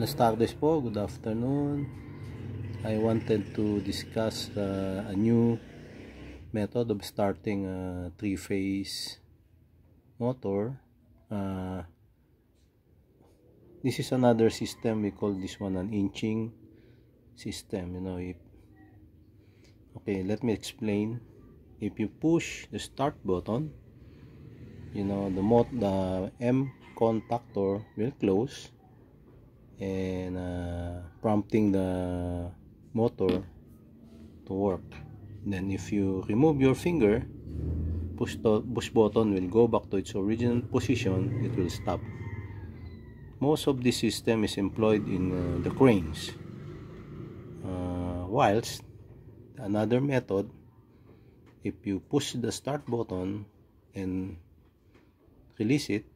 Buenas tardes po, good afternoon. I wanted to discuss a new method of starting a three-phase motor. This is another system. We call this one an inching system. Okay, let me explain. If you push the start button, the M contactor will close and prompting the motor to work. Then if you remove your finger, push button will go back to its original position. It will stop. Most of this system is employed in the cranes, whilst another method, if you push the start button and release it,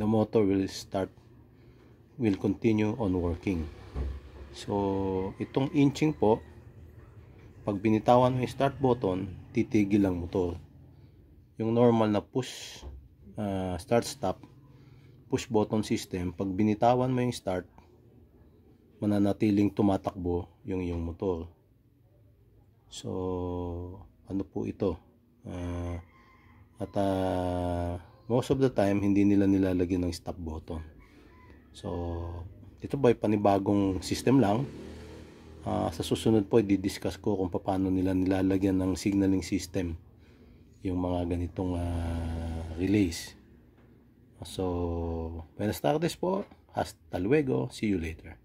the motor will continue on working. So itong inching po, pag binitawan mo yung start button, titigil ang motor. Yung normal na push start stop push button system, pag binitawan mo yung start, mananatiling tumatakbo yung motor. So ano po ito, most of the time hindi nila nilalagyan ng stop button. So ito ba ay panibagong system lang. Sa susunod po i-discuss ko kung paano nila nilalagyan ng signaling system yung mga ganitong relays. So buenas tardes po, hasta luego, see you later.